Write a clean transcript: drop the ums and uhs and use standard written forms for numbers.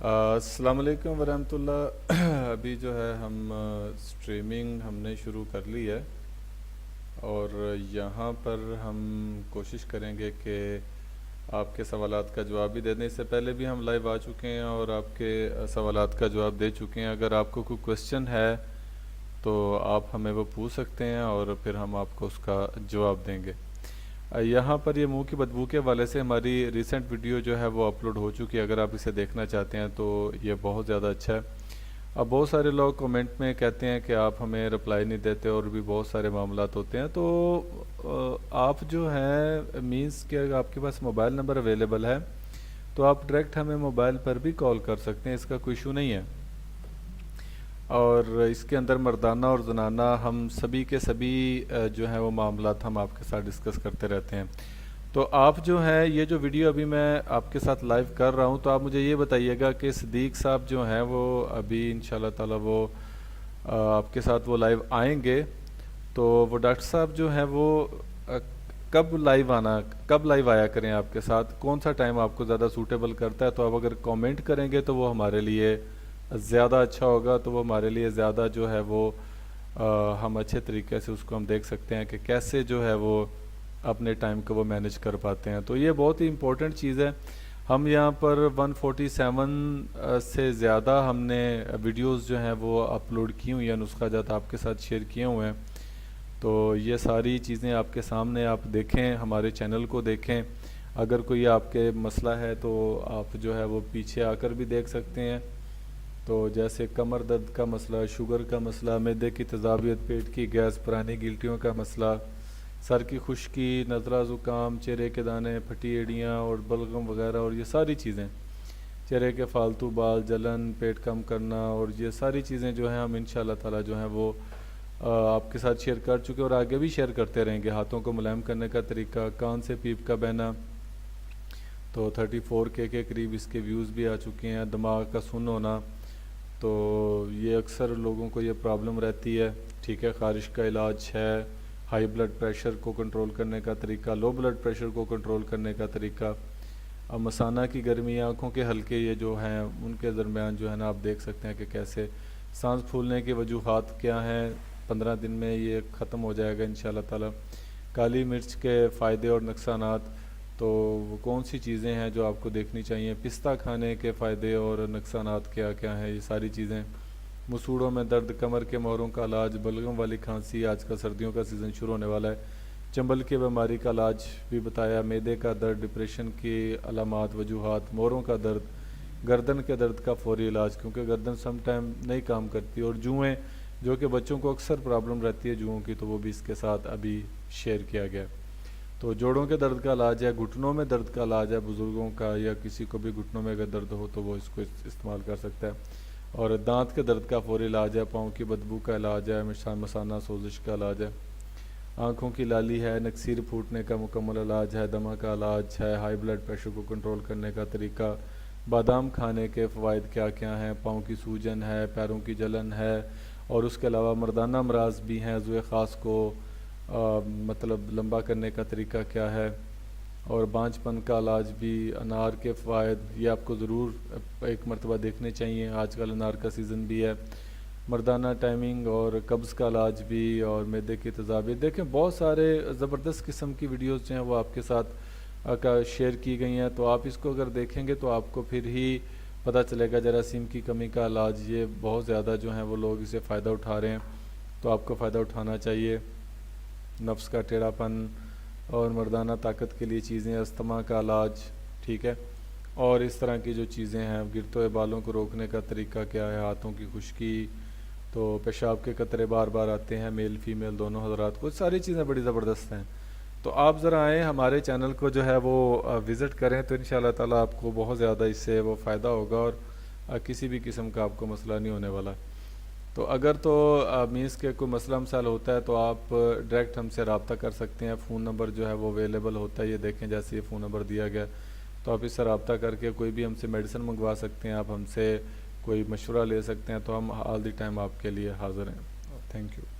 السلام علیکم ورحمۃ اللہ۔ ابھی جو ہے ہم اسٹریمنگ ہم نے شروع کر لی ہے، اور یہاں پر ہم کوشش کریں گے کہ آپ کے سوالات کا جواب بھی دے دیں۔ اس سے پہلے بھی ہم لائیو آ چکے ہیں اور آپ کے سوالات کا جواب دے چکے ہیں۔ اگر آپ کو کوئی کویسچن ہے تو آپ ہمیں وہ پوچھ سکتے ہیں اور پھر ہم آپ کو اس کا جواب دیں گے۔ یہاں پر یہ منہ کی بدبو کے حوالے سے ہماری ریسنٹ ویڈیو جو ہے وہ اپلوڈ ہو چکی ہے، اگر آپ اسے دیکھنا چاہتے ہیں تو یہ بہت زیادہ اچھا ہے۔ اب بہت سارے لوگ کومنٹ میں کہتے ہیں کہ آپ ہمیں رپلائی نہیں دیتے، اور بھی بہت سارے معاملات ہوتے ہیں، تو آپ جو ہیں مینس کہ اگر آپ کے پاس موبائل نمبر اویلیبل ہے تو آپ ڈائریکٹ ہمیں موبائل پر بھی کال کر سکتے ہیں، اس کا کوئی ایشو نہیں ہے۔ اور اس کے اندر مردانہ اور زنانہ ہم سبھی کے سبھی جو ہیں وہ معاملات ہم آپ کے ساتھ ڈسکس کرتے رہتے ہیں۔ تو آپ جو ہیں یہ جو ویڈیو ابھی میں آپ کے ساتھ لائیو کر رہا ہوں، تو آپ مجھے یہ بتائیے گا کہ صدیق صاحب جو ہیں وہ ابھی انشاءاللہ تعالی وہ آپ کے ساتھ وہ لائیو آئیں گے، تو وہ ڈاکٹر صاحب جو ہیں وہ کب لائیو آیا کریں آپ کے ساتھ، کون سا ٹائم آپ کو زیادہ سوٹیبل کرتا ہے؟ تو آپ اگر کامنٹ کریں گے تو وہ ہمارے لیے زیادہ اچھا ہوگا، تو وہ ہمارے لیے زیادہ جو ہے وہ ہم اچھے طریقے سے اس کو ہم دیکھ سکتے ہیں کہ کیسے جو ہے وہ اپنے ٹائم کو وہ مینیج کر پاتے ہیں۔ تو یہ بہت ہی امپورٹنٹ چیز ہے۔ ہم یہاں پر 147 سے زیادہ ہم نے ویڈیوز جو ہیں وہ اپلوڈ کی ہوئی ہیں، نسخہ جات آپ کے ساتھ شیئر کیے ہوئے ہیں۔ تو یہ ساری چیزیں آپ کے سامنے آپ دیکھیں، ہمارے چینل کو دیکھیں۔ اگر کوئی آپ کے مسئلہ ہے تو آپ جو ہے وہ پیچھے آ کر بھی دیکھ سکتے ہیں۔ تو جیسے کمر درد کا مسئلہ، شوگر کا مسئلہ، معدے کی تیزابیت، پیٹ کی گیس، پرانی گلٹیوں کا مسئلہ، سر کی خشکی، نزلہ، زکام، چہرے کے دانے، پھٹی ایڑیاں اور بلغم وغیرہ، اور یہ ساری چیزیں، چہرے کے فالتو بال، جلن، پیٹ کم کرنا، اور یہ ساری چیزیں جو ہیں ہم انشاءاللہ تعالی جو ہیں وہ آپ کے ساتھ شیئر کر چکے اور آگے بھی شیئر کرتے رہیں گے۔ ہاتھوں کو ملائم کرنے کا طریقہ، کان سے پیپ کا بہنا، تو 34K کے قریب اس کے ویوز بھی آ چکے ہیں۔ دماغ کا سن ہونا، تو یہ اکثر لوگوں کو یہ پرابلم رہتی ہے، ٹھیک ہے۔ خارش کا علاج ہے، ہائی بلڈ پریشر کو کنٹرول کرنے کا طریقہ، لو بلڈ پریشر کو کنٹرول کرنے کا طریقہ، اب مثانہ کی گرمی، آنکھوں کے حلقے یہ جو ہیں ان کے درمیان جو ہے نا آپ دیکھ سکتے ہیں کہ کیسے سانس پھولنے کی وجوہات کیا ہیں، 15 دن میں یہ ختم ہو جائے گا انشاءاللہ تعالی۔ کالی مرچ کے فائدے اور نقصانات، تو وہ کون سی چیزیں ہیں جو آپ کو دیکھنی چاہیے، پستہ کھانے کے فائدے اور نقصانات کیا کیا ہیں، یہ ساری چیزیں، مسوڑوں میں درد، کمر کے مہروں کا علاج، بلغم والی کھانسی، آج کا سردیوں کا سیزن شروع ہونے والا ہے، چنبل کی بیماری کا علاج بھی بتایا، معدے کا درد، ڈپریشن کی علامات، وجوہات، موروں کا درد، گردن کے درد کا فوری علاج، کیونکہ گردن سم ٹائم نہیں کام کرتی، اور جوئیں جو کہ بچوں کو اکثر پرابلم رہتی ہے جوؤں کی، تو وہ بھی اس کے ساتھ ابھی شیئر کیا گیا۔ تو جوڑوں کے درد کا علاج ہے، گھٹنوں میں درد کا علاج ہے، بزرگوں کا یا کسی کو بھی گھٹنوں میں اگر درد ہو تو وہ اس کو استعمال کر سکتا ہے، اور دانت کے درد کا فوری علاج ہے، پاؤں کی بدبو کا علاج ہے، مثانہ سوزش کا علاج ہے، آنکھوں کی لالی ہے، نکسیر پھوٹنے کا مکمل علاج ہے، دمہ کا علاج ہے، ہائی بلڈ پریشر کو کنٹرول کرنے کا طریقہ، بادام کھانے کے فوائد کیا کیا ہیں، پاؤں کی سوجن ہے، پیروں کی جلن ہے، اور اس کے علاوہ مردانہ امراض بھی ہیں، عضو خاص کو مطلب لمبا کرنے کا طریقہ کیا ہے، اور بانجھ پن کا علاج بھی، انار کے فوائد یہ آپ کو ضرور ایک مرتبہ دیکھنے چاہیے، آج کل انار کا سیزن بھی ہے، مردانہ ٹائمنگ اور قبض کا علاج بھی، اور معدے کی تیزابیت، دیکھیں بہت سارے زبردست قسم کی ویڈیوز جو ہیں وہ آپ کے ساتھ شیئر کی گئی ہیں۔ تو آپ اس کو اگر دیکھیں گے تو آپ کو پھر ہی پتہ چلے گا جراثیم کی کمی کا علاج، یہ بہت زیادہ جو ہیں وہ لوگ اسے فائدہ اٹھا رہے ہیں، تو آپ کو فائدہ اٹھانا چاہیے۔ نفس کا ٹیڑھا پن اور مردانہ طاقت کے لیے چیزیں، استما کا علاج، ٹھیک ہے، اور اس طرح کی جو چیزیں ہیں، گرتے ہوئے بالوں کو روکنے کا طریقہ کیا ہے، ہاتھوں کی خشکی، تو پیشاب کے قطرے بار بار آتے ہیں میل فیمیل دونوں حضرات کو، ساری چیزیں بڑی زبردست ہیں۔ تو آپ ذرا آئیں ہمارے چینل کو جو ہے وہ وزٹ کریں، تو انشاءاللہ تعالی آپ کو بہت زیادہ اس سے وہ فائدہ ہوگا، اور کسی بھی قسم کا آپ کو مسئلہ نہیں ہونے والا۔ تو اگر تو مینس کے کوئی مسئلہ مسائل ہوتا ہے تو آپ ڈائریکٹ ہم سے رابطہ کر سکتے ہیں، فون نمبر جو ہے وہ اویلیبل ہوتا ہے، یہ دیکھیں جیسے یہ فون نمبر دیا گیا، تو آپ اس سے رابطہ کر کے کوئی بھی ہم سے میڈیسن منگوا سکتے ہیں، آپ ہم سے کوئی مشورہ لے سکتے ہیں، تو ہم آل دی ٹائم آپ کے لیے حاضر ہیں۔ Thank you.